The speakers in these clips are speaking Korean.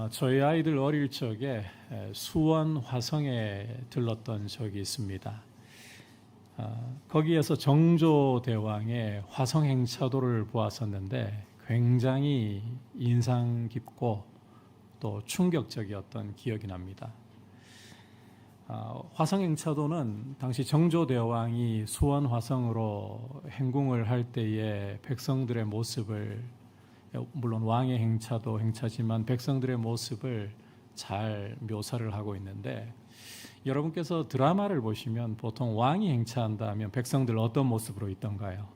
저희 아이들 어릴 적에 수원 화성에 들렀던 적이 있습니다. 거기에서 정조대왕의 화성행차도를 보았었는데 굉장히 인상 깊고 또 충격적이었던 기억이 납니다. 화성행차도는 당시 정조대왕이 수원 화성으로 행궁을 할 때의 백성들의 모습을, 물론 왕의 행차도 행차지만 백성들의 모습을 잘 묘사를 하고 있는데, 여러분께서 드라마를 보시면 보통 왕이 행차한다 하면 백성들 어떤 모습으로 있던가요?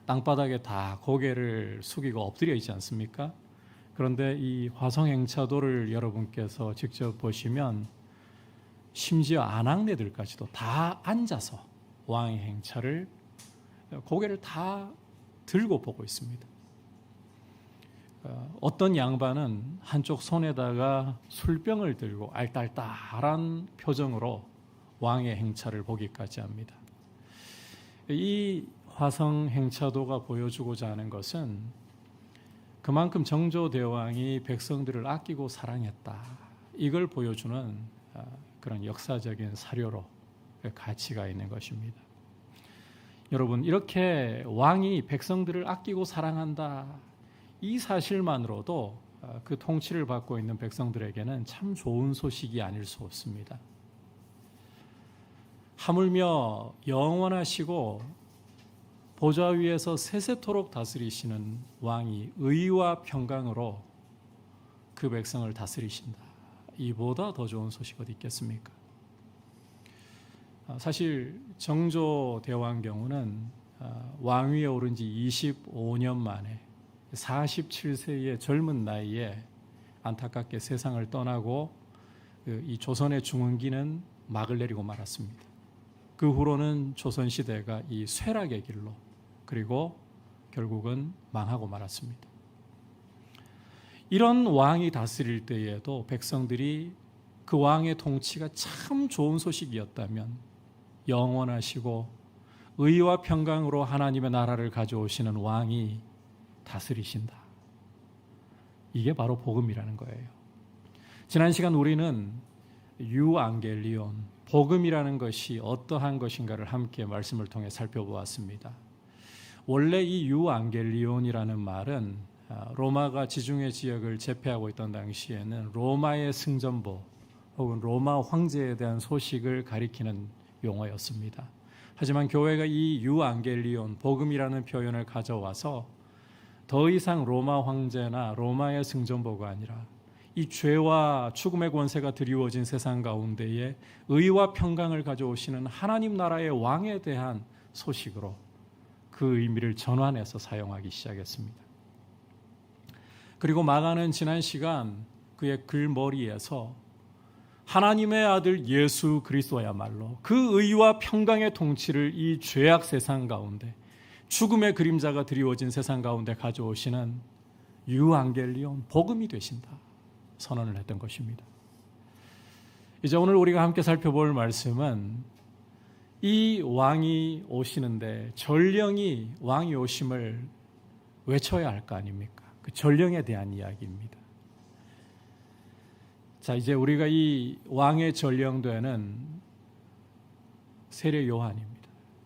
땅바닥에 다 고개를 숙이고 엎드려 있지 않습니까? 그런데 이 화성행차도를 여러분께서 직접 보시면 심지어 아낙네들까지도 다 앉아서 왕의 행차를, 고개를 다 들고 보고 있습니다. 어떤 양반은 한쪽 손에다가 술병을 들고 알딸딸한 표정으로 왕의 행차를 보기까지 합니다. 이 화성 행차도가 보여주고자 하는 것은 그만큼 정조대왕이 백성들을 아끼고 사랑했다, 이걸 보여주는 그런 역사적인 사료로 가치가 있는 것입니다. 여러분, 이렇게 왕이 백성들을 아끼고 사랑한다, 이 사실만으로도 그 통치를 받고 있는 백성들에게는 참 좋은 소식이 아닐 수 없습니다. 하물며 영원하시고 보좌 위에서 세세토록 다스리시는 왕이 의와 평강으로 그 백성을 다스리신다, 이보다 더 좋은 소식 어디 있겠습니까? 사실 정조대왕 경우는 왕위에 오른 지 25년 만에 47세의 젊은 나이에 안타깝게 세상을 떠나고 이 조선의 중흥기는 막을 내리고 말았습니다. 그 후로는 조선시대가 이 쇠락의 길로, 그리고 결국은 망하고 말았습니다. 이런 왕이 다스릴 때에도 백성들이 그 왕의 통치가 참 좋은 소식이었다면, 영원하시고 의와 평강으로 하나님의 나라를 가져오시는 왕이 다스리신다, 이게 바로 복음이라는 거예요. 지난 시간 우리는 유앙겔리온, 복음이라는 것이 어떠한 것인가를 함께 말씀을 통해 살펴보았습니다. 원래 이 유앙겔리온이라는 말은 로마가 지중해 지역을 제패하고 있던 당시에는 로마의 승전보 혹은 로마 황제에 대한 소식을 가리키는 용어였습니다. 하지만 교회가 이 유앙겔리온, 복음이라는 표현을 가져와서 더 이상 로마 황제나 로마의 승전보가 아니라 이 죄와 죽음의 권세가 드리워진 세상 가운데에 의와 평강을 가져오시는 하나님 나라의 왕에 대한 소식으로 그 의미를 전환해서 사용하기 시작했습니다. 그리고 마가는 지난 시간 그의 글머리에서 하나님의 아들 예수 그리스도야말로 그 의와 평강의 통치를 이 죄악 세상 가운데, 죽음의 그림자가 드리워진 세상 가운데 가져오시는 유앙겔리온, 복음이 되신다, 선언을 했던 것입니다. 이제 오늘 우리가 함께 살펴볼 말씀은 이 왕이 오시는데 전령이 왕이 오심을 외쳐야 할 거 아닙니까? 그 전령에 대한 이야기입니다. 자, 이제 우리가 이 왕의 전령되는 세례 요한입니다.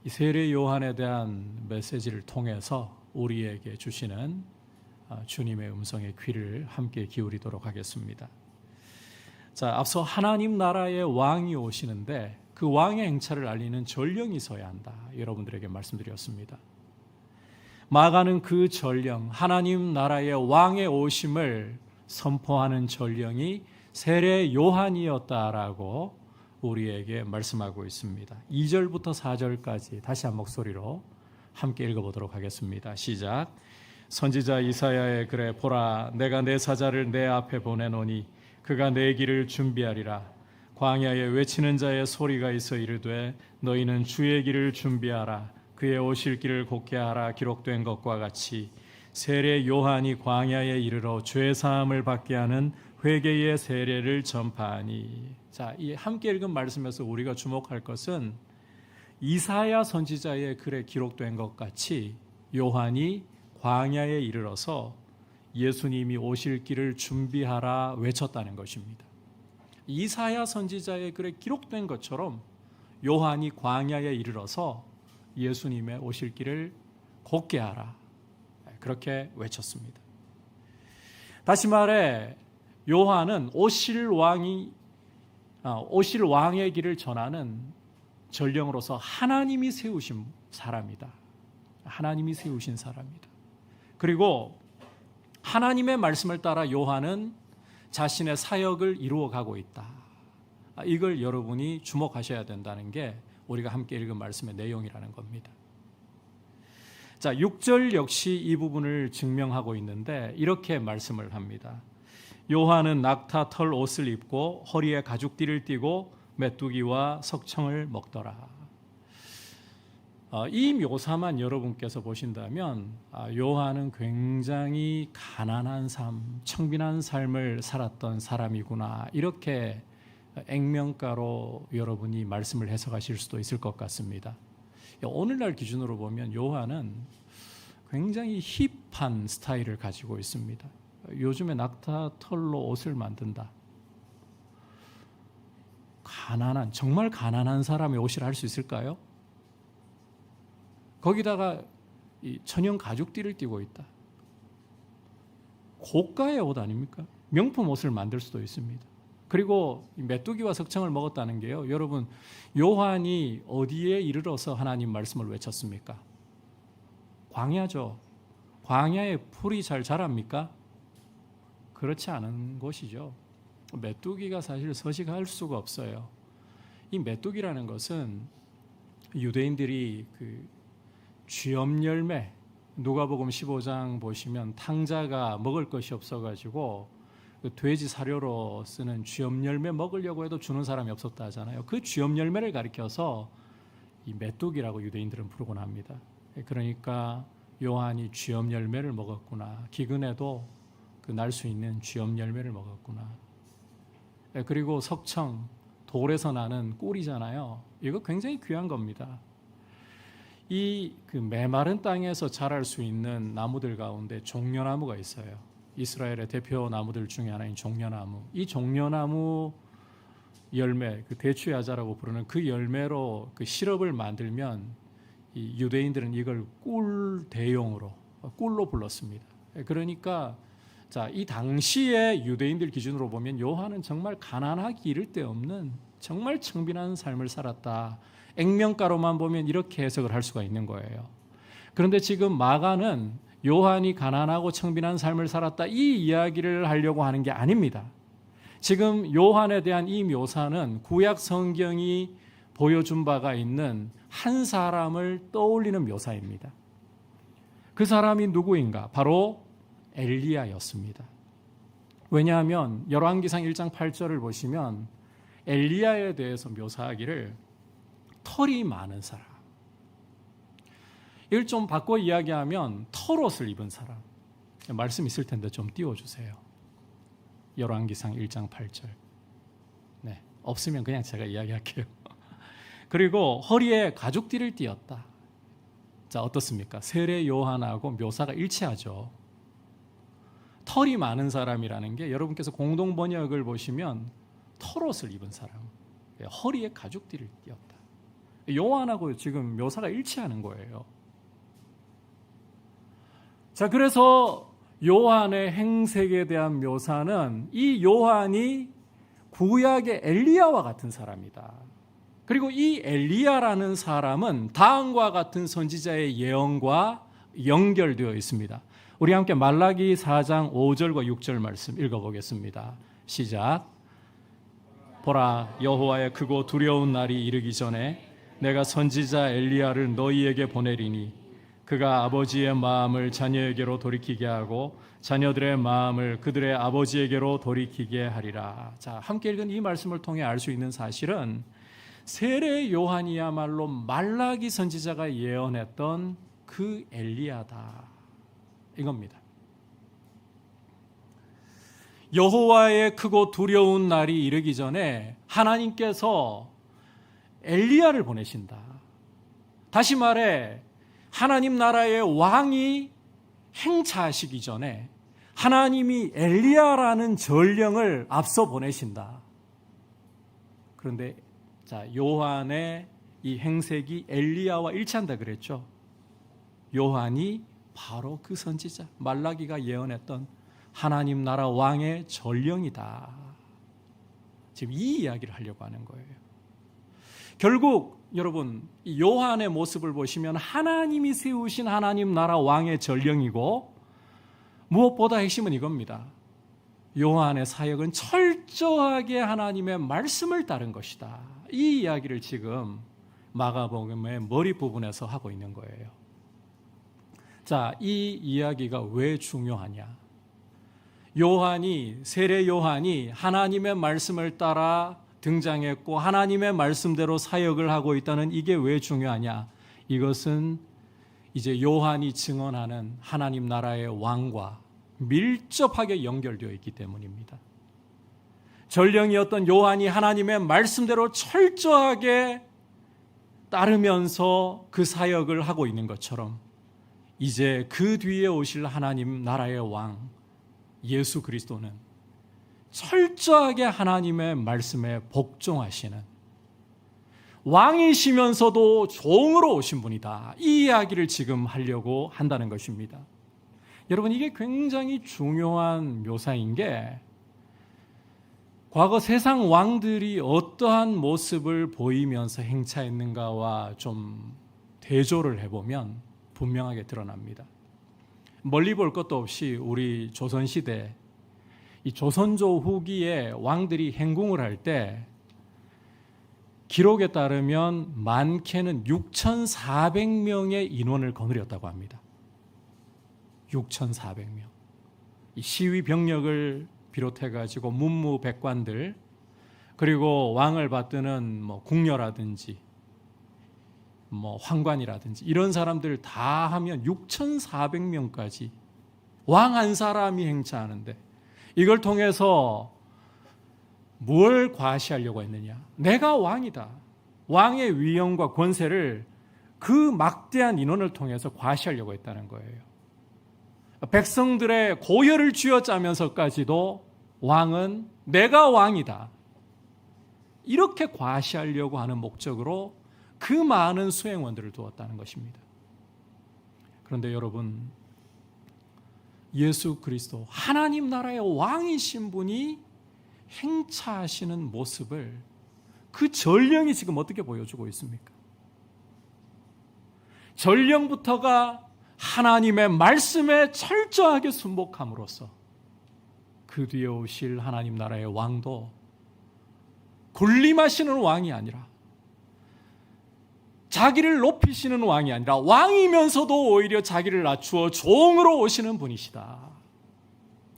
이 세례 요한에 대한 메시지를 통해서 우리에게 주시는 주님의 음성의 귀를 함께 기울이도록 하겠습니다. 자, 앞서 하나님 나라의 왕이 오시는데 그 왕의 행차를 알리는 전령이 서야 한다, 여러분들에게 말씀드렸습니다. 마가는 그 전령, 하나님 나라의 왕의 오심을 선포하는 전령이 세례 요한이었다라고 우리에게 말씀하고 있습니다. 2절부터 4절까지 다시 한 목소리로 함께 읽어보도록 하겠습니다. 시작. 선지자 이사야의 글에 보라, 내가 내 사자를 내 앞에 보내노니 그가 내 길을 준비하리라. 광야에 외치는 자의 소리가 있어 이르되 너희는 주의 길을 준비하라. 그의 오실 길을 곧게 하라. 기록된 것과 같이 세례 요한이 광야에 이르러 죄 사함을 받게 하는 회개의 세례를 전파하니. 자, 이 함께 읽은 말씀에서 우리가 주목할 것은 이사야 선지자의 글에 기록된 것 같이 요한이 광야에 이르러서 예수님이 오실 길을 준비하라 외쳤다는 것입니다. 이사야 선지자의 글에 기록된 것처럼 요한이 광야에 이르러서 예수님의 오실 길을 곧게 하라, 그렇게 외쳤습니다. 다시 말해 요한은 오실 왕의 길을 전하는 전령으로서 하나님이 세우신 사람이다. 하나님이 세우신 사람이다. 그리고 하나님의 말씀을 따라 요한은 자신의 사역을 이루어가고 있다. 이걸 여러분이 주목하셔야 된다는 게 우리가 함께 읽은 말씀의 내용이라는 겁니다. 자, 6절 역시 이 부분을 증명하고 있는데 이렇게 말씀을 합니다. 요한은 낙타 털 옷을 입고 허리에 가죽띠를 띠고 메뚜기와 석청을 먹더라. 이 묘사만 여러분께서 보신다면 요한은 굉장히 가난한 삶, 청빈한 삶을 살았던 사람이구나, 이렇게 액면가로 여러분이 말씀을 해석하실 수도 있을 것 같습니다. 오늘날 기준으로 보면 요한은 굉장히 힙한 스타일을 가지고 있습니다. 요즘에 낙타 털로 옷을 만든다. 정말 가난한 사람의 옷이라 할 수 있을까요? 거기다가 이 천연 가죽띠를 띠고 있다. 고가의 옷 아닙니까? 명품 옷을 만들 수도 있습니다. 그리고 메뚜기와 석청을 먹었다는 게요, 여러분, 요한이 어디에 이르러서 하나님 말씀을 외쳤습니까? 광야죠. 광야에 풀이 잘 자랍니까? 그렇지 않은 곳이죠. 메뚜기가 사실 서식할 수가 없어요. 이 메뚜기라는 것은 유대인들이 쥐엄 열매, 누가복음 15장 보시면 탕자가 먹을 것이 없어가지고 돼지 사료로 쓰는 쥐엄 열매 먹으려고 해도 주는 사람이 없었다 하잖아요. 그 쥐엄 열매를 가리켜서 이 메뚜기라고 유대인들은 부르곤 합니다. 그러니까 요한이 쥐엄 열매를 먹었구나, 기근에도 날 수 있는 쥐엄 열매를 먹었구나. 그리고 석청, 돌에서 나는 꿀이잖아요. 이거 굉장히 귀한 겁니다. 이 메마른 땅에서 자랄 수 있는 나무들 가운데 종려나무가 있어요. 이스라엘의 대표 나무들 중에 하나인 종려나무. 이 종려나무 열매, 대추야자라고 부르는 그 열매로 시럽을 만들면 이 유대인들은 이걸 꿀 대용으로, 꿀로 불렀습니다. 그러니까 이 당시의 유대인들 기준으로 보면 요한은 정말 가난하기 이를 데 없는 정말 청빈한 삶을 살았다. 액면가로만 보면 이렇게 해석을 할 수가 있는 거예요. 그런데 지금 마가는 요한이 가난하고 청빈한 삶을 살았다, 이 이야기를 하려고 하는 게 아닙니다. 지금 요한에 대한 이 묘사는 구약 성경이 보여준 바가 있는 한 사람을 떠올리는 묘사입니다. 그 사람이 누구인가? 바로 엘리야였습니다. 왜냐하면 열왕기상 1장 8절을 보시면 엘리야에 대해서 묘사하기를 털이 많은 사람, 이걸 좀 바꿔 이야기하면 털옷을 입은 사람. 말씀 있을 텐데 좀 띄워주세요. 열왕기상 1장 8절. 네, 없으면 그냥 제가 이야기할게요. 그리고 허리에 가죽띠를 띠었다. 자, 어떻습니까? 세례 요한하고 묘사가 일치하죠. 털이 많은 사람이라는 게 여러분께서 공동 번역을 보시면 털옷을 입은 사람, 허리에 가죽띠를 띠었다. 요한하고 지금 묘사가 일치하는 거예요. 자, 그래서 요한의 행색에 대한 묘사는 이 요한이 구약의 엘리야와 같은 사람이다. 그리고 이 엘리야라는 사람은 다음과 같은 선지자의 예언과 연결되어 있습니다. 우리 함께 말라기 4장 5절과 6절 말씀 읽어보겠습니다. 시작. 보라, 여호와의 크고 두려운 날이 이르기 전에 내가 선지자 엘리야를 너희에게 보내리니 그가 아버지의 마음을 자녀에게로 돌이키게 하고 자녀들의 마음을 그들의 아버지에게로 돌이키게 하리라. 자, 함께 읽은 이 말씀을 통해 알 수 있는 사실은 세례 요한이야말로 말라기 선지자가 예언했던 그 엘리야다, 이겁니다. 여호와의 크고 두려운 날이 이르기 전에 하나님께서 엘리야를 보내신다. 다시 말해 하나님 나라의 왕이 행차하시기 전에 하나님이 엘리야라는 전령을 앞서 보내신다. 그런데 자, 요한의 이 행색이 엘리야와 일치한다 그랬죠. 요한이 바로 그 선지자, 말라기가 예언했던 하나님 나라 왕의 전령이다. 지금 이 이야기를 하려고 하는 거예요. 결국 여러분, 이 요한의 모습을 보시면 하나님이 세우신 하나님 나라 왕의 전령이고, 무엇보다 핵심은 이겁니다. 요한의 사역은 철저하게 하나님의 말씀을 따른 것이다. 이 이야기를 지금 마가복음의 머리 부분에서 하고 있는 거예요. 자, 이 이야기가 왜 중요하냐? 세례 요한이 하나님의 말씀을 따라 등장했고 하나님의 말씀대로 사역을 하고 있다는 이게 왜 중요하냐? 이것은 이제 요한이 증언하는 하나님 나라의 왕과 밀접하게 연결되어 있기 때문입니다. 전령이었던 요한이 하나님의 말씀대로 철저하게 따르면서 그 사역을 하고 있는 것처럼 이제 그 뒤에 오실 하나님 나라의 왕 예수 그리스도는 철저하게 하나님의 말씀에 복종하시는 왕이시면서도 종으로 오신 분이다. 이 이야기를 지금 하려고 한다는 것입니다. 여러분, 이게 굉장히 중요한 묘사인 게 과거 세상 왕들이 어떠한 모습을 보이면서 행차했는가와 좀 대조를 해보면 분명하게 드러납니다. 멀리 볼 것도 없이 우리 조선시대 이 조선조 후기에 왕들이 행궁을 할 때 기록에 따르면 많게는 6,400명의 인원을 거느렸다고 합니다. 6,400명. 이 시위 병력을 비롯해가지고 문무백관들 그리고 왕을 받드는 궁녀라든지 황관이라든지 이런 사람들 다 하면 6,400명까지 왕 한 사람이 행차하는데 이걸 통해서 뭘 과시하려고 했느냐? 내가 왕이다. 왕의 위엄과 권세를 그 막대한 인원을 통해서 과시하려고 했다는 거예요. 백성들의 고혈을 쥐어짜면서까지도 왕은 내가 왕이다. 이렇게 과시하려고 하는 목적으로 그 많은 수행원들을 두었다는 것입니다. 그런데 여러분, 예수 그리스도 하나님 나라의 왕이신 분이 행차하시는 모습을 그 전령이 지금 어떻게 보여주고 있습니까? 전령부터가 하나님의 말씀에 철저하게 순복함으로써 그 뒤에 오실 하나님 나라의 왕도 군림하시는 왕이 아니라 자기를 높이시는 왕이 아니라 왕이면서도 오히려 자기를 낮추어 종으로 오시는 분이시다.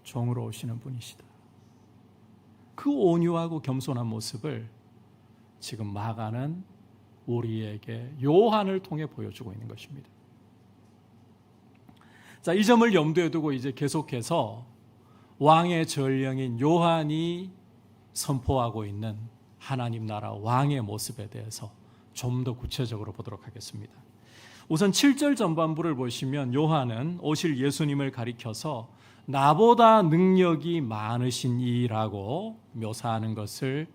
종으로 오시는 분이시다. 그 온유하고 겸손한 모습을 지금 마가는 우리에게 요한을 통해 보여주고 있는 것입니다. 자, 이 점을 염두에 두고 이제 계속해서 왕의 전령인 요한이 선포하고 있는 하나님 나라 왕의 모습에 대해서 좀 더 구체적으로 보도록 하겠습니다. 우선 7절 전반부를 보시면 요한은 오실 예수님을 가리켜서 나보다 능력이 많으신 이라고 묘사하는 것을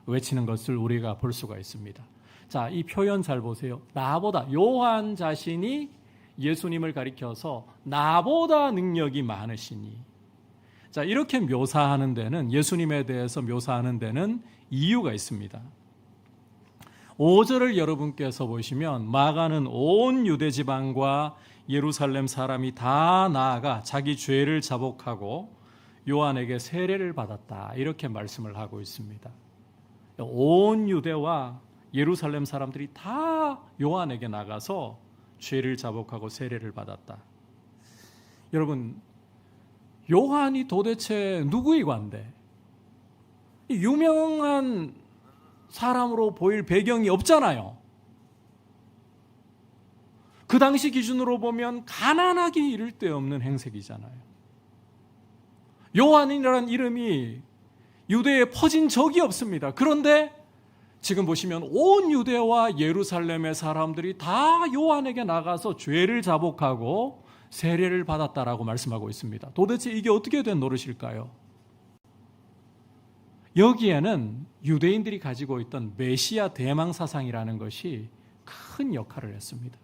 외치는 것을 우리가 볼 수가 있습니다. 자, 이 표현 잘 보세요. 나보다, 요한 자신이 예수님을 가리켜서 나보다 능력이 많으시니. 자, 이렇게 묘사하는 데는, 예수님에 대해서 묘사하는 데는 이유가 있습니다. 5절을 여러분께서 보시면 마가는 온 유대 지방과 예루살렘 사람이 다 나아가 자기 죄를 자복하고 요한에게 세례를 받았다, 이렇게 말씀을 하고 있습니다. 온 유대와 예루살렘 사람들이 다 요한에게 나가서 죄를 자복하고 세례를 받았다. 여러분, 요한이 도대체 누구이고 한데 유명한 사람으로 보일 배경이 없잖아요. 그 당시 기준으로 보면 가난하기 이를 데 없는 행색이잖아요. 요한이라는 이름이 유대에 퍼진 적이 없습니다. 그런데 지금 보시면 온 유대와 예루살렘의 사람들이 다 요한에게 나가서 죄를 자복하고 세례를 받았다라고 말씀하고 있습니다. 도대체 이게 어떻게 된 노릇일까요? 여기에는 유대인들이 가지고 있던 메시아 대망 사상이라는 것이 큰 역할을 했습니다.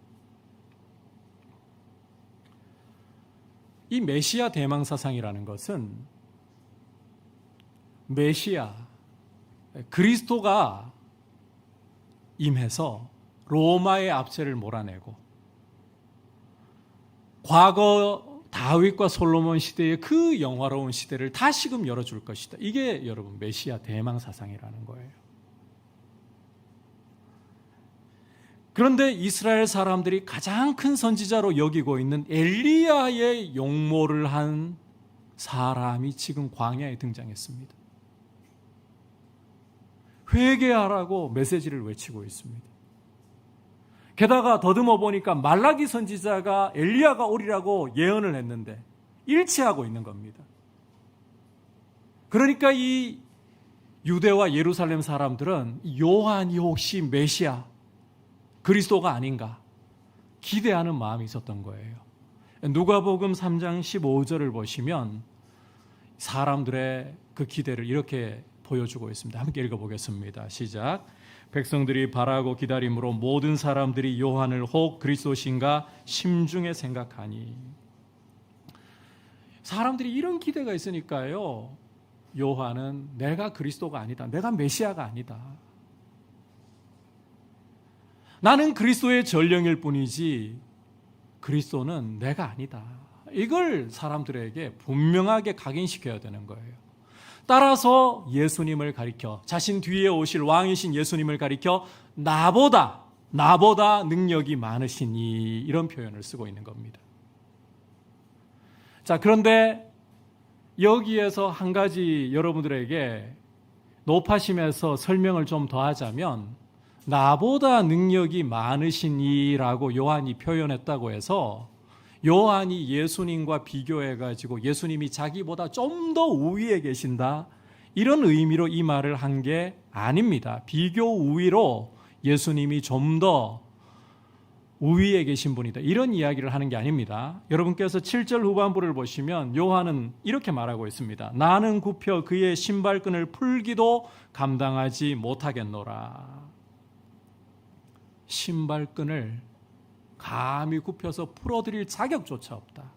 이 메시아 대망 사상이라는 것은 메시아, 그리스도가 임해서 로마의 압제를 몰아내고 과거 다윗과 솔로몬 시대의 그 영화로운 시대를 다시금 열어줄 것이다. 이게 여러분 메시아 대망 사상이라는 거예요. 그런데 이스라엘 사람들이 가장 큰 선지자로 여기고 있는 엘리야의 용모를 한 사람이 지금 광야에 등장했습니다. 회개하라고 메시지를 외치고 있습니다. 게다가 더듬어 보니까 말라기 선지자가 엘리야가 오리라고 예언을 했는데 일치하고 있는 겁니다. 그러니까 이 유대와 예루살렘 사람들은 요한이 혹시 메시아 그리스도가 아닌가 기대하는 마음이 있었던 거예요. 누가복음 3장 15절을 보시면 사람들의 그 기대를 이렇게 보여주고 있습니다. 함께 읽어보겠습니다. 시작. 백성들이 바라고 기다림으로 모든 사람들이 요한을 혹 그리스도신가 심중에 생각하니. 사람들이 이런 기대가 있으니까요. 요한은 내가 그리스도가 아니다. 내가 메시아가 아니다. 나는 그리스도의 전령일 뿐이지 그리스도는 내가 아니다. 이걸 사람들에게 분명하게 각인시켜야 되는 거예요. 따라서 예수님을 가리켜 자신 뒤에 오실 왕이신 예수님을 가리켜 나보다 능력이 많으시니 이런 표현을 쓰고 있는 겁니다. 자, 그런데 여기에서 한 가지 여러분들에게 높아심에서 설명을 좀 더 하자면 나보다 능력이 많으시니라고 요한이 표현했다고 해서 요한이 예수님과 비교해가지고 예수님이 자기보다 좀 더 우위에 계신다 이런 의미로 이 말을 한 게 아닙니다. 비교 우위로 예수님이 좀 더 우위에 계신 분이다 이런 이야기를 하는 게 아닙니다. 여러분께서 7절 후반부를 보시면 요한은 이렇게 말하고 있습니다. 나는 굽혀 그의 신발끈을 풀기도 감당하지 못하겠노라. 신발끈을 감히 굽혀서 풀어드릴 자격조차 없다.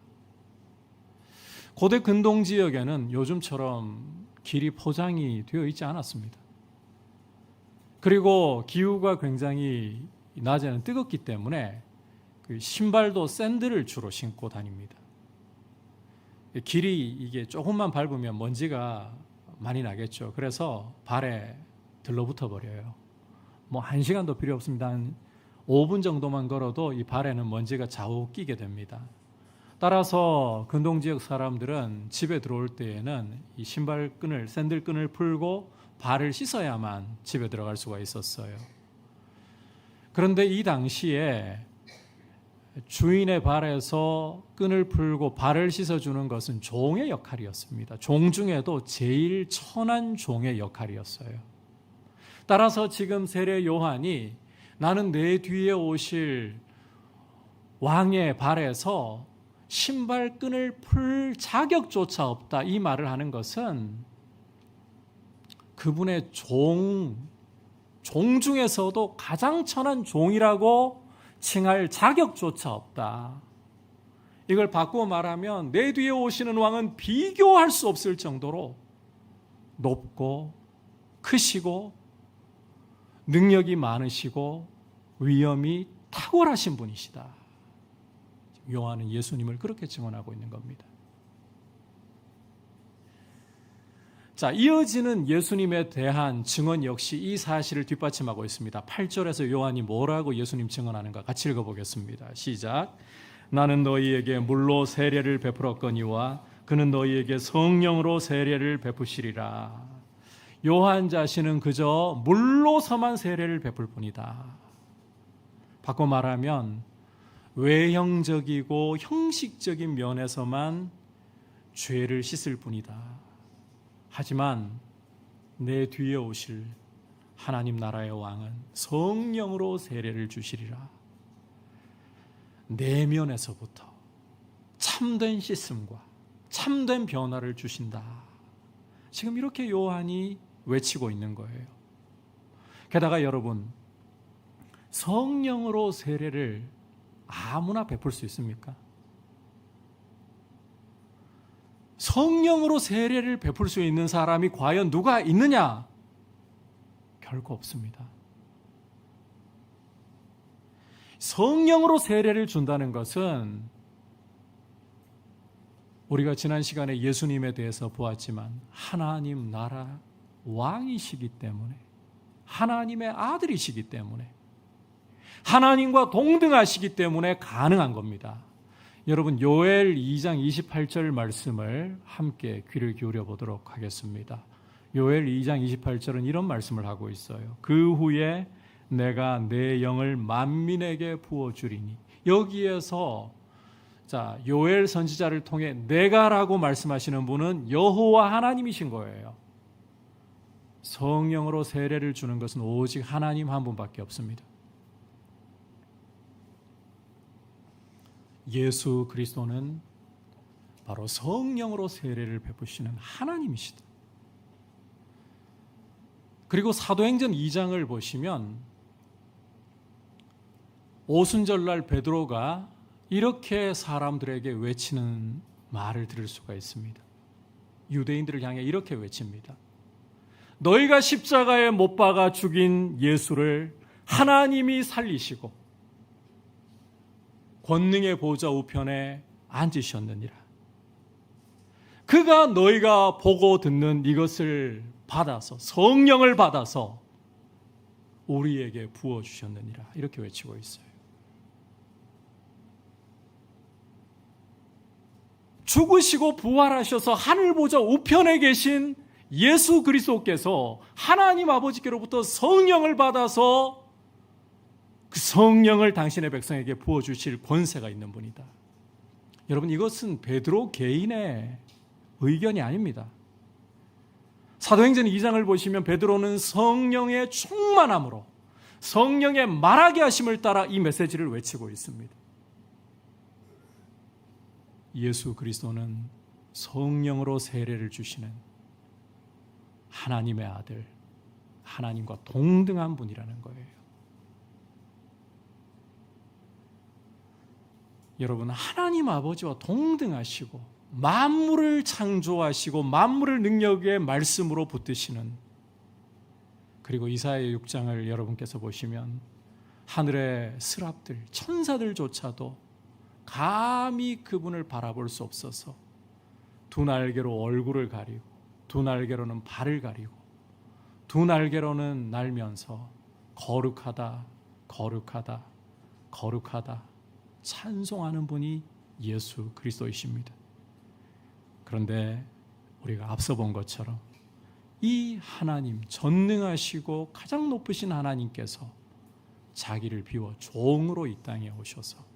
고대 근동 지역에는 요즘처럼 길이 포장이 되어 있지 않았습니다. 그리고 기후가 굉장히 낮에는 뜨겁기 때문에 그 신발도 샌들을 주로 신고 다닙니다. 길이 이게 조금만 밟으면 먼지가 많이 나겠죠. 그래서 발에 들러붙어 버려요. 뭐 1시간도 필요 없습니다. 한 5분 정도만 걸어도 이 발에는 먼지가 자욱 끼게 됩니다. 따라서 근동 지역 사람들은 집에 들어올 때에는 이 신발끈을 샌들끈을 풀고 발을 씻어야만 집에 들어갈 수가 있었어요. 그런데 이 당시에 주인의 발에서 끈을 풀고 발을 씻어주는 것은 종의 역할이었습니다. 종 중에도 제일 천한 종의 역할이었어요. 따라서 지금 세례 요한이 나는 내 뒤에 오실 왕의 발에서 신발끈을 풀 자격조차 없다 이 말을 하는 것은 그분의 종 중에서도 가장 천한 종이라고 칭할 자격조차 없다. 이걸 바꾸어 말하면 내 뒤에 오시는 왕은 비교할 수 없을 정도로 높고 크시고 능력이 많으시고 위엄이 탁월하신 분이시다. 요한은 예수님을 그렇게 증언하고 있는 겁니다. 자, 이어지는 예수님에 대한 증언 역시 이 사실을 뒷받침하고 있습니다. 8절에서 요한이 뭐라고 예수님 증언하는가 같이 읽어보겠습니다. 시작. 나는 너희에게 물로 세례를 베풀었거니와 그는 너희에게 성령으로 세례를 베푸시리라. 요한 자신은 그저 물로서만 세례를 베풀 뿐이다. 바꿔 말하면 외형적이고 형식적인 면에서만 죄를 씻을 뿐이다. 하지만 내 뒤에 오실 하나님 나라의 왕은 성령으로 세례를 주시리라. 내면에서부터 참된 씻음과 참된 변화를 주신다. 지금 이렇게 요한이 외치고 있는 거예요. 게다가 여러분, 성령으로 세례를 아무나 베풀 수 있습니까? 성령으로 세례를 베풀 수 있는 사람이 과연 누가 있느냐? 결코 없습니다. 성령으로 세례를 준다는 것은 우리가 지난 시간에 예수님에 대해서 보았지만 하나님 나라 왕이시기 때문에, 하나님의 아들이시기 때문에, 하나님과 동등하시기 때문에 가능한 겁니다. 여러분, 요엘 2장 28절 말씀을 함께 귀를 기울여 보도록 하겠습니다. 요엘 2장 28절은 이런 말씀을 하고 있어요. 그 후에 내가 내 영을 만민에게 부어주리니. 여기에서 요엘 선지자를 통해 내가라고 말씀하시는 분은 여호와 하나님이신 거예요. 성령으로 세례를 주는 것은 오직 하나님 한 분밖에 없습니다. 예수 그리스도는 바로 성령으로 세례를 베푸시는 하나님이시다. 그리고 사도행전 2장을 보시면 오순절날 베드로가 이렇게 사람들에게 외치는 말을 들을 수가 있습니다. 유대인들을 향해 이렇게 외칩니다. 너희가 십자가에 못 박아 죽인 예수를 하나님이 살리시고 권능의 보좌 우편에 앉으셨느니라. 그가 너희가 보고 듣는 이것을 받아서, 성령을 받아서 우리에게 부어주셨느니라. 이렇게 외치고 있어요. 죽으시고 부활하셔서 하늘 보좌 우편에 계신 예수 그리스도께서 하나님 아버지께로부터 성령을 받아서 그 성령을 당신의 백성에게 부어주실 권세가 있는 분이다. 여러분, 이것은 베드로 개인의 의견이 아닙니다. 사도행전 2장을 보시면 베드로는 성령의 충만함으로 성령의 말하게 하심을 따라 이 메시지를 외치고 있습니다. 예수 그리스도는 성령으로 세례를 주시는 하나님의 아들, 하나님과 동등한 분이라는 거예요. 여러분, 하나님 아버지와 동등하시고 만물을 창조하시고 만물을 능력의 말씀으로 붙드시는, 그리고 이사야 6장을 여러분께서 보시면 하늘의 스랍들, 천사들조차도 감히 그분을 바라볼 수 없어서 두 날개로 얼굴을 가리고 두 날개로는 발을 가리고 두 날개로는 날면서 거룩하다, 거룩하다, 거룩하다 찬송하는 분이 예수 그리스도이십니다. 그런데 우리가 앞서 본 것처럼 이 하나님, 전능하시고 가장 높으신 하나님께서 자기를 비워 종으로 이 땅에 오셔서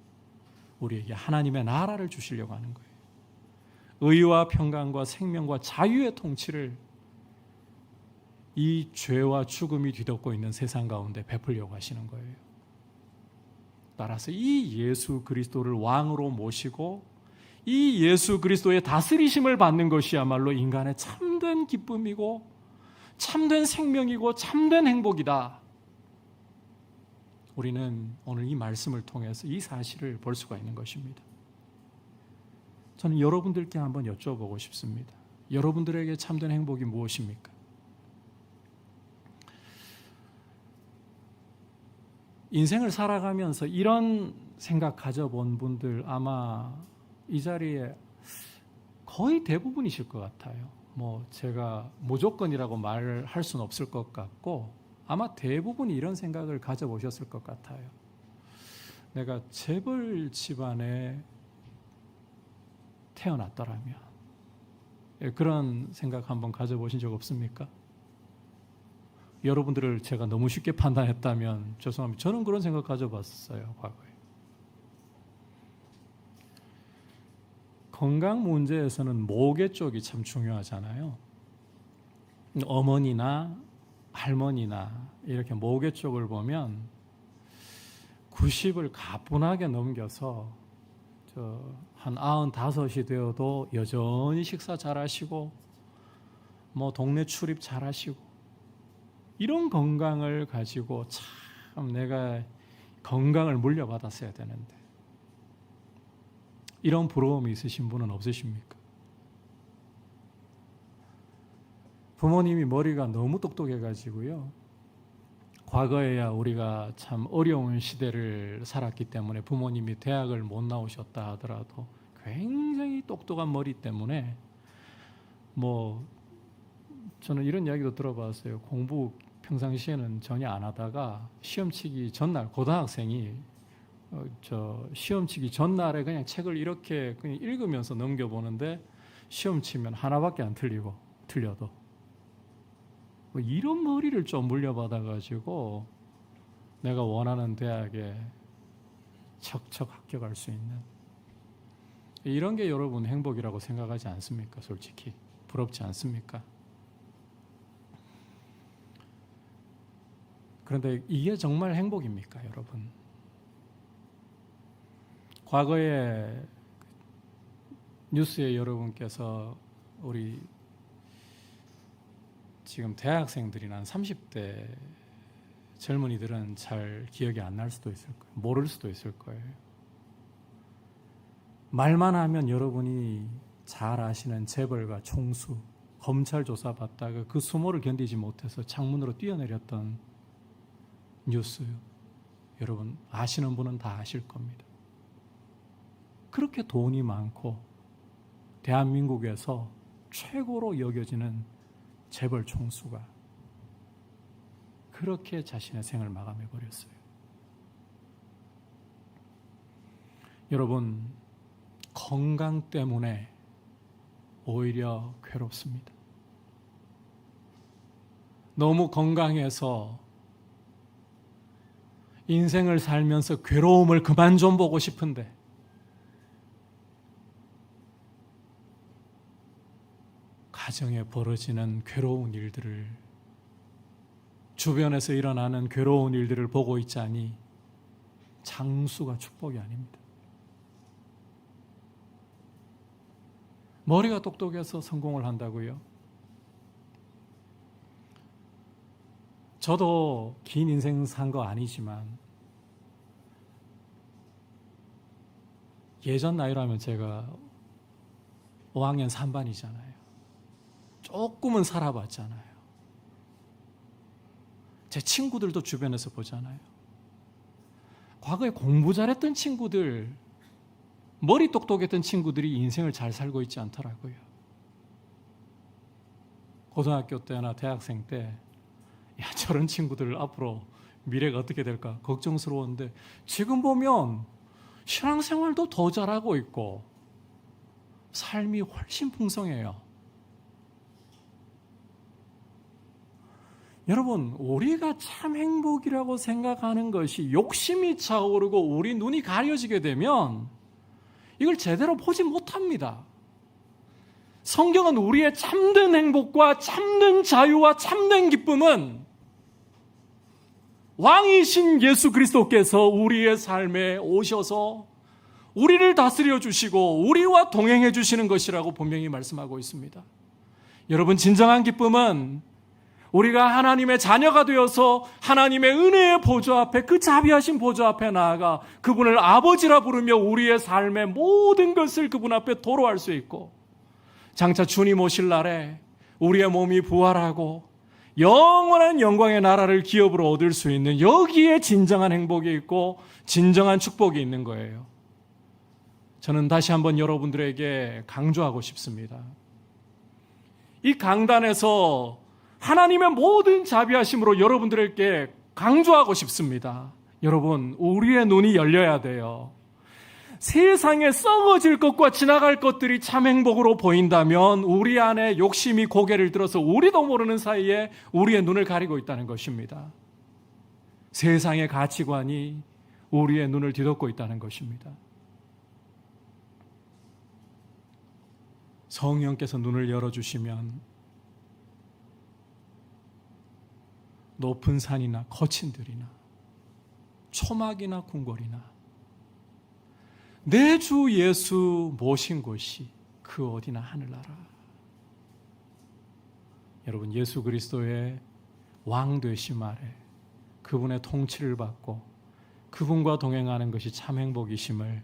우리에게 하나님의 나라를 주시려고 하는 거예요. 의와 평강과 생명과 자유의 통치를 이 죄와 죽음이 뒤덮고 있는 세상 가운데 베풀려고 하시는 거예요. 따라서 이 예수 그리스도를 왕으로 모시고 이 예수 그리스도의 다스리심을 받는 것이야말로 인간의 참된 기쁨이고 참된 생명이고 참된 행복이다. 우리는 오늘 이 말씀을 통해서 이 사실을 볼 수가 있는 것입니다. 저는 여러분들께 한번 여쭤보고 싶습니다. 여러분들에게 참된 행복이 무엇입니까? 인생을 살아가면서 이런 생각 가져본 분들 아마 이 자리에 거의 대부분이실 것 같아요. 제가 무조건이라고 말을 할 수는 없을 것 같고 아마 대부분이 이런 생각을 가져보셨을 것 같아요. 내가 재벌 집안에 태어났더라면, 그런 생각 한번 가져보신 적 없습니까? 여러분들을 제가 너무 쉽게 판단했다면 죄송합니다. 저는 그런 생각 가져봤어요, 과거에. 건강 문제에서는 모계 쪽이 참 중요하잖아요. 어머니나 할머니나 이렇게 모계 쪽을 보면 90을 가뿐하게 넘겨서 한 95이 되어도 여전히 식사 잘하시고 뭐 동네 출입 잘하시고 이런 건강을 가지고 참 내가 건강을 물려받았어야 되는데 이런 부러움이 있으신 분은 없으십니까? 부모님이 머리가 너무 똑똑해가지고요. 과거에야 우리가 참 어려운 시대를 살았기 때문에 부모님이 대학을 못 나오셨다 하더라도 굉장히 똑똑한 머리 때문에 뭐 저는 이런 이야기도 들어봤어요. 공부 평상시에는 전혀 안 하다가 시험 치기 전날 고등학생이 시험 치기 전날에 그냥 책을 이렇게 그냥 읽으면서 넘겨보는데 시험 치면 하나밖에 안 틀려도 뭐 이런 머리를 좀 물려받아가지고 내가 원하는 대학에 척척 합격할 수 있는 이런 게 여러분 행복이라고 생각하지 않습니까? 솔직히 부럽지 않습니까? 그런데 이게 정말 행복입니까, 여러분? 과거에 뉴스에 여러분께서 우리 지금 대학생들이나 한 30대 젊은이들은 잘 기억이 안 날 수도 있을 거예요. 모를 수도 있을 거예요. 말만 하면 여러분이 잘 아시는 재벌가 총수, 검찰 조사 받다가 그 수모를 견디지 못해서 창문으로 뛰어내렸던 뉴스, 여러분 아시는 분은 다 아실 겁니다. 그렇게 돈이 많고 대한민국에서 최고로 여겨지는 재벌 총수가 그렇게 자신의 생을 마감해버렸어요. 여러분, 건강 때문에 오히려 괴롭습니다. 너무 건강해서 인생을 살면서 괴로움을 그만 좀 보고 싶은데 가정에 벌어지는 괴로운 일들을, 주변에서 일어나는 괴로운 일들을 보고 있자니 장수가 축복이 아닙니다. 머리가 똑똑해서 성공을 한다고요? 저도 긴 인생 산 거 아니지만 예전 나이로 하면 제가 5학년 3반이잖아요. 조금은 살아봤잖아요. 제 친구들도 주변에서 보잖아요. 과거에 공부 잘했던 친구들, 머리 똑똑했던 친구들이 인생을 잘 살고 있지 않더라고요. 고등학교 때나 대학생 때 저런 친구들 앞으로 미래가 어떻게 될까 걱정스러웠는데 지금 보면 신앙생활도 더 잘하고 있고 삶이 훨씬 풍성해요. 여러분, 우리가 참 행복이라고 생각하는 것이 욕심이 차오르고 우리 눈이 가려지게 되면 이걸 제대로 보지 못합니다. 성경은 우리의 참된 행복과 참된 자유와 참된 기쁨은 왕이신 예수 그리스도께서 우리의 삶에 오셔서 우리를 다스려 주시고 우리와 동행해 주시는 것이라고 분명히 말씀하고 있습니다. 여러분, 진정한 기쁨은 우리가 하나님의 자녀가 되어서 하나님의 은혜의 보좌 앞에, 그 자비하신 보좌 앞에 나아가 그분을 아버지라 부르며 우리의 삶의 모든 것을 그분 앞에 도로할 수 있고, 장차 주님 오실 날에 우리의 몸이 부활하고 영원한 영광의 나라를 기업으로 얻을 수 있는, 여기에 진정한 행복이 있고 진정한 축복이 있는 거예요. 저는 다시 한번 여러분들에게 강조하고 싶습니다. 이 강단에서 하나님의 모든 자비하심으로 여러분들에게 강조하고 싶습니다. 여러분, 우리의 눈이 열려야 돼요. 세상에 썩어질 것과 지나갈 것들이 참 행복으로 보인다면 우리 안에 욕심이 고개를 들어서 우리도 모르는 사이에 우리의 눈을 가리고 있다는 것입니다. 세상의 가치관이 우리의 눈을 뒤덮고 있다는 것입니다. 성령께서 눈을 열어주시면 높은 산이나 거친 들이나 초막이나 궁궐이나 내 주 예수 모신 곳이 그 어디나 하늘나라. 여러분, 예수 그리스도의 왕 되심 아래 그분의 통치를 받고 그분과 동행하는 것이 참 행복이심을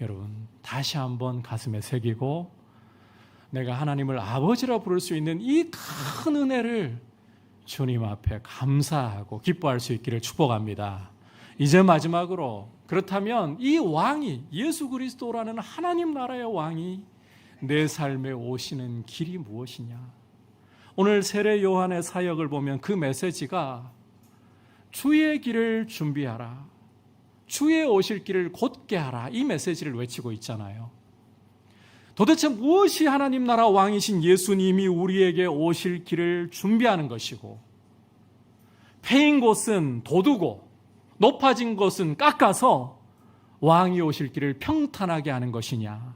여러분 다시 한번 가슴에 새기고, 내가 하나님을 아버지라 부를 수 있는 이 큰 은혜를 주님 앞에 감사하고 기뻐할 수 있기를 축복합니다. 이제 마지막으로, 그렇다면 이 왕이, 예수 그리스도라는 하나님 나라의 왕이 내 삶에 오시는 길이 무엇이냐? 오늘 세례 요한의 사역을 보면 그 메시지가 주의 길을 준비하라, 주의 오실 길을 곧게 하라, 이 메시지를 외치고 있잖아요. 도대체 무엇이 하나님 나라 왕이신 예수님이 우리에게 오실 길을 준비하는 것이고, 패인 곳은 돋우고 높아진 곳은 깎아서 왕이 오실 길을 평탄하게 하는 것이냐?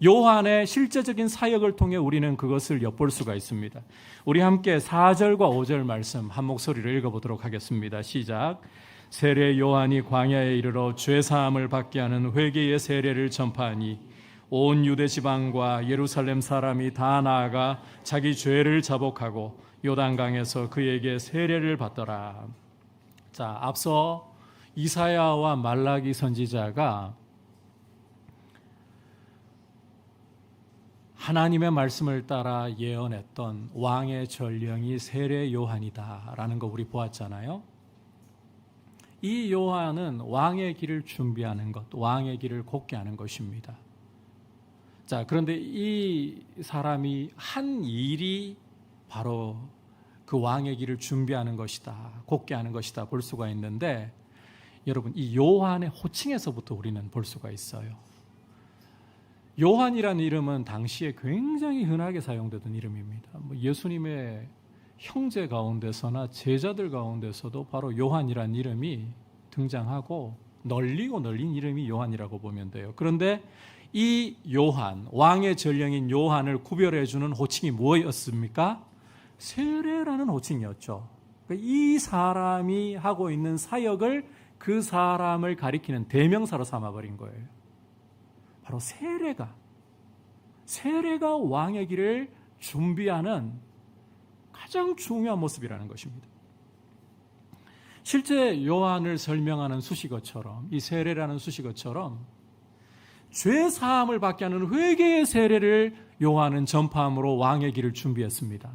요한의 실제적인 사역을 통해 우리는 그것을 엿볼 수가 있습니다. 우리 함께 4절과 5절 말씀 한 목소리로 읽어보도록 하겠습니다. 시작. 세례 요한이 광야에 이르러 죄사함을 받게 하는 회개의 세례를 전파하니 온 유대 지방과 예루살렘 사람이 다 나아가 자기 죄를 자복하고 요단강에서 그에게 세례를 받더라. 자, 앞서 이사야와 말라기 선지자가 하나님의 말씀을 따라 예언했던 왕의 전령이 세례 요한이다라는 거 우리 보았잖아요. 이 요한은 왕의 길을 준비하는 것, 왕의 길을 곧게 하는 것입니다. 자, 그런데 이 사람이 한 일이 바로 그 왕의 길을 준비하는 것이다, 곧게 하는 것이다 볼 수가 있는데, 여러분, 이 요한의 호칭에서부터 우리는 볼 수가 있어요. 요한이라는 이름은 당시에 굉장히 흔하게 사용되던 이름입니다. 예수님의 형제 가운데서나 제자들 가운데서도 바로 요한이라는 이름이 등장하고 널리고 널린 이름이 요한이라고 보면 돼요. 그런데 이 요한, 왕의 전령인 요한을 구별해주는 호칭이 뭐였습니까? 세례라는 호칭이었죠. 이 사람이 하고 있는 사역을 그 사람을 가리키는 대명사로 삼아버린 거예요. 바로 세례가 왕의 길을 준비하는 가장 중요한 모습이라는 것입니다. 실제 요한을 설명하는 수식어처럼, 이 세례라는 수식어처럼 죄 사함을 받게 하는 회개의 세례를 요한은 전파함으로 왕의 길을 준비했습니다.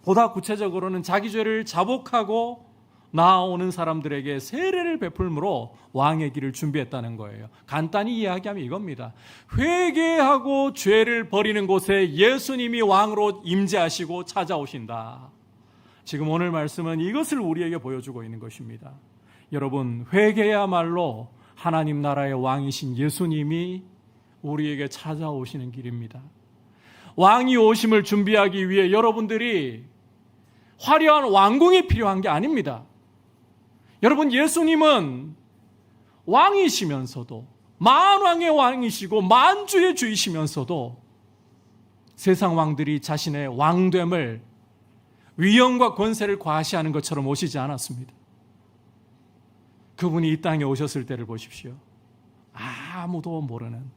보다 구체적으로는 자기 죄를 자복하고 나아오는 사람들에게 세례를 베풀므로 왕의 길을 준비했다는 거예요. 간단히 이야기하면 이겁니다. 회개하고 죄를 버리는 곳에 예수님이 왕으로 임재하시고 찾아오신다. 지금 오늘 말씀은 이것을 우리에게 보여주고 있는 것입니다. 여러분, 회개야말로 하나님 나라의 왕이신 예수님이 우리에게 찾아오시는 길입니다. 왕이 오심을 준비하기 위해 여러분들이 화려한 왕궁이 필요한 게 아닙니다. 여러분, 예수님은 왕이시면서도, 만왕의 왕이시고 만주의 주이시면서도 세상 왕들이 자신의 왕됨을, 위엄과 권세를 과시하는 것처럼 오시지 않았습니다. 그분이 이 땅에 오셨을 때를 보십시오. 아무도 모르는,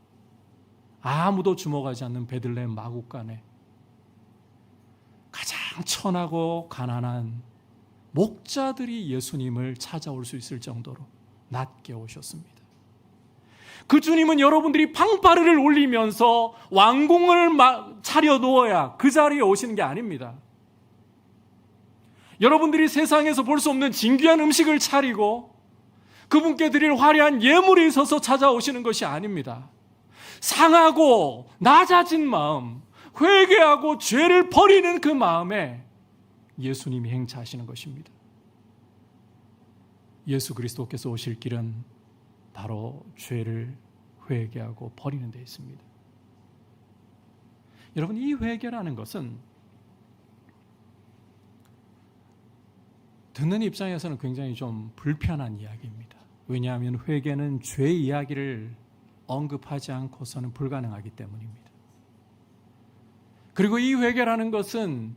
아무도 주목하지 않는 베들레헴 마구간에 가장 천하고 가난한 목자들이 예수님을 찾아올 수 있을 정도로 낮게 오셨습니다. 그 주님은 여러분들이 방파르를 올리면서 왕궁을 차려놓아야 그 자리에 오시는 게 아닙니다. 여러분들이 세상에서 볼 수 없는 진귀한 음식을 차리고 그분께 드릴 화려한 예물이 있어서 찾아오시는 것이 아닙니다. 상하고 낮아진 마음, 회개하고 죄를 버리는 그 마음에 예수님이 행차하시는 것입니다. 예수 그리스도께서 오실 길은 바로 죄를 회개하고 버리는 데 있습니다. 여러분, 이 회개라는 것은 듣는 입장에서는 굉장히 좀 불편한 이야기입니다. 왜냐하면 회개는 죄 이야기를 언급하지 않고서는 불가능하기 때문입니다. 그리고 이 회개라는 것은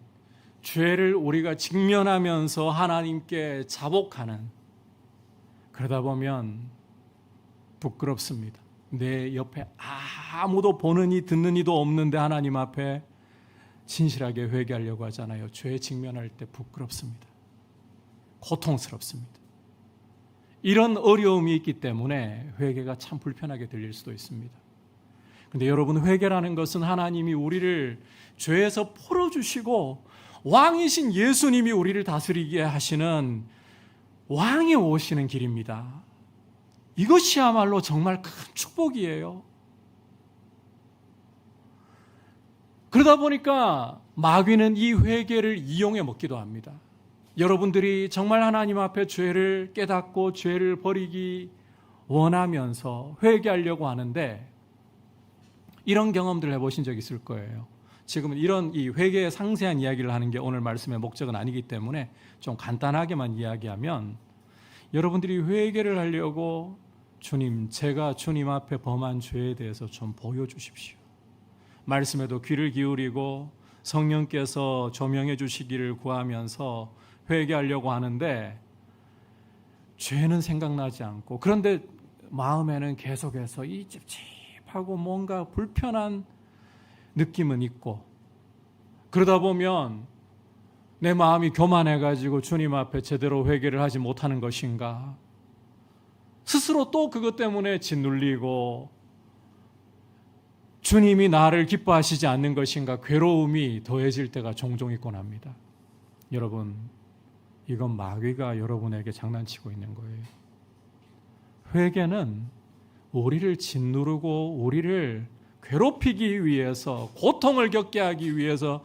죄를 우리가 직면하면서 하나님께 자복하는, 그러다 보면 부끄럽습니다. 내 옆에 아무도 보는 이 듣는 이도 없는데 하나님 앞에 진실하게 회개하려고 하잖아요. 죄에 직면할 때 부끄럽습니다. 고통스럽습니다. 이런 어려움이 있기 때문에 회개가 참 불편하게 들릴 수도 있습니다. 그런데 여러분, 회개라는 것은 하나님이 우리를 죄에서 풀어주시고 왕이신 예수님이 우리를 다스리게 하시는 왕이 오시는 길입니다. 이것이야말로 정말 큰 축복이에요. 그러다 보니까 마귀는 이 회개를 이용해 먹기도 합니다. 여러분들이 정말 하나님 앞에 죄를 깨닫고 죄를 버리기 원하면서 회개하려고 하는데 이런 경험들을 해보신 적 있을 거예요. 지금은 이런 이 회개의 상세한 이야기를 하는 게 오늘 말씀의 목적은 아니기 때문에 좀 간단하게만 이야기하면, 여러분들이 회개를 하려고 주님, 제가 주님 앞에 범한 죄에 대해서 좀 보여주십시오. 말씀에도 귀를 기울이고 성령께서 조명해 주시기를 구하면서 회개하려고 하는데 죄는 생각나지 않고, 그런데 마음에는 계속해서 이 찝찝하고 뭔가 불편한 느낌은 있고, 그러다 보면 내 마음이 교만해가지고 주님 앞에 제대로 회개를 하지 못하는 것인가, 스스로 또 그것 때문에 짓눌리고 주님이 나를 기뻐하시지 않는 것인가, 괴로움이 더해질 때가 종종 있곤 합니다. 여러분, 이건 마귀가 여러분에게 장난치고 있는 거예요. 회개는 우리를 짓누르고 우리를 괴롭히기 위해서, 고통을 겪게 하기 위해서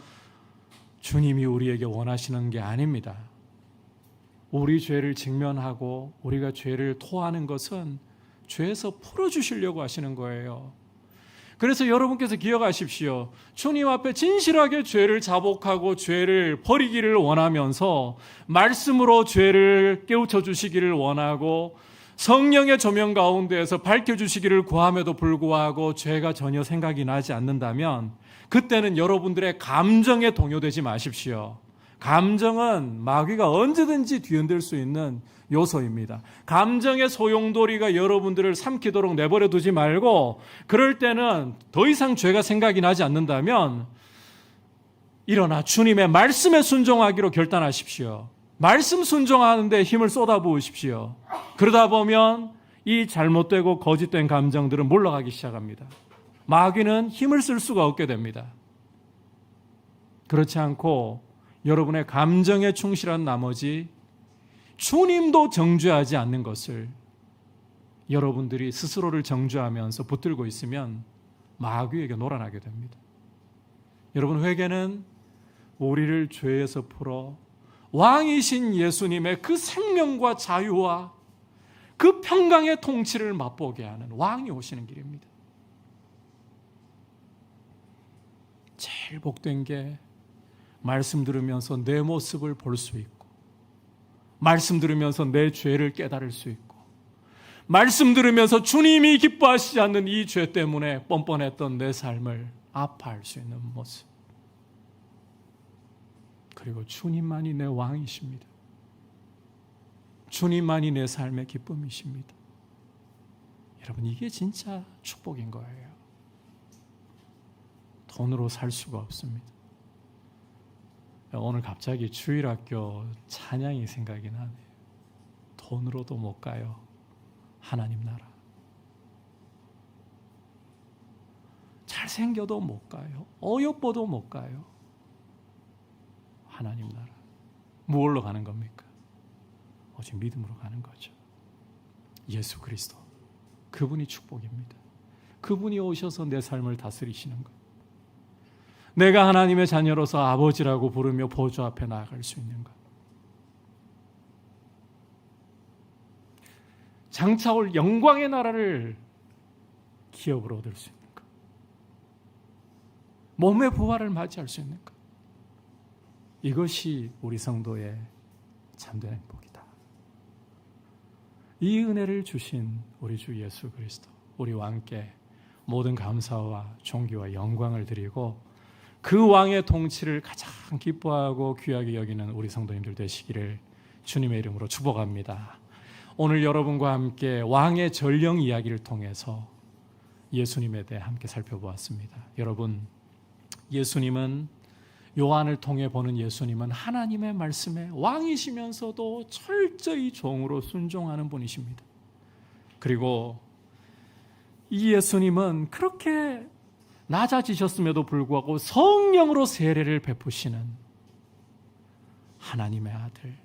주님이 우리에게 원하시는 게 아닙니다. 우리 죄를 직면하고 우리가 죄를 토하는 것은 죄에서 풀어주시려고 하시는 거예요. 그래서 여러분께서 기억하십시오. 주님 앞에 진실하게 죄를 자복하고 죄를 버리기를 원하면서 말씀으로 죄를 깨우쳐 주시기를 원하고 성령의 조명 가운데에서 밝혀주시기를 구함에도 불구하고 죄가 전혀 생각이 나지 않는다면 그때는 여러분들의 감정에 동요되지 마십시오. 감정은 마귀가 언제든지 뒤흔들 수 있는 요소입니다. 감정의 소용돌이가 여러분들을 삼키도록 내버려 두지 말고, 그럴 때는 더 이상 죄가 생각이 나지 않는다면 일어나 주님의 말씀에 순종하기로 결단하십시오. 말씀 순종하는데 힘을 쏟아부으십시오. 그러다 보면 이 잘못되고 거짓된 감정들은 물러가기 시작합니다. 마귀는 힘을 쓸 수가 없게 됩니다. 그렇지 않고 여러분의 감정에 충실한 나머지 주님도 정죄하지 않는 것을 여러분들이 스스로를 정죄하면서 붙들고 있으면 마귀에게 놀아나게 됩니다. 여러분, 회개는 우리를 죄에서 풀어 왕이신 예수님의 그 생명과 자유와 그 평강의 통치를 맛보게 하는 왕이 오시는 길입니다. 제일 복된 게 말씀 들으면서 내 모습을 볼 수 있고, 말씀 들으면서 내 죄를 깨달을 수 있고, 말씀 들으면서 주님이 기뻐하시지 않는 이 죄 때문에 뻔뻔했던 내 삶을 아파할 수 있는 모습. 그리고 주님만이 내 왕이십니다. 주님만이 내 삶의 기쁨이십니다. 여러분, 이게 진짜 축복인 거예요. 돈으로 살 수가 없습니다. 오늘 갑자기 주일학교 찬양이 생각이 나네요. 돈으로도 못 가요, 하나님 나라. 잘생겨도 못 가요, 어여뻐도 못 가요, 하나님 나라. 무엇로 가는 겁니까? 오직 믿음으로 가는 거죠. 예수 그리스도, 그분이 축복입니다. 그분이 오셔서 내 삶을 다스리시는 것, 내가 하나님의 자녀로서 아버지라고 부르며 보좌 앞에 나아갈 수 있는 것, 장차올 영광의 나라를 기업으로 얻을 수 있는 것, 몸의 부활을 맞이할 수 있는 것, 이것이 우리 성도의 참된 행복이다. 이 은혜를 주신 우리 주 예수 그리스도, 우리 왕께 모든 감사와 존귀와 영광을 드리고 그 왕의 통치를 가장 기뻐하고 귀하게 여기는 우리 성도님들 되시기를 주님의 이름으로 축복합니다. 오늘 여러분과 함께 왕의 전령 이야기를 통해서 예수님에 대해 함께 살펴보았습니다. 여러분, 예수님은, 요한을 통해 보는 예수님은 하나님의 말씀에 왕이시면서도 철저히 종으로 순종하는 분이십니다. 그리고 이 예수님은 그렇게 낮아지셨음에도 불구하고 성령으로 세례를 베푸시는 하나님의 아들,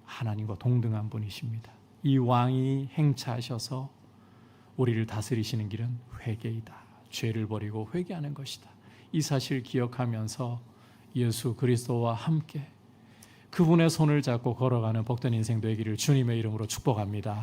하나님과 동등한 분이십니다. 이 왕이 행차하셔서 우리를 다스리시는 길은 회개이다. 죄를 버리고 회개하는 것이다. 이 사실 기억하면서 예수 그리스도와 함께 그분의 손을 잡고 걸어가는 복된 인생 되기를 주님의 이름으로 축복합니다.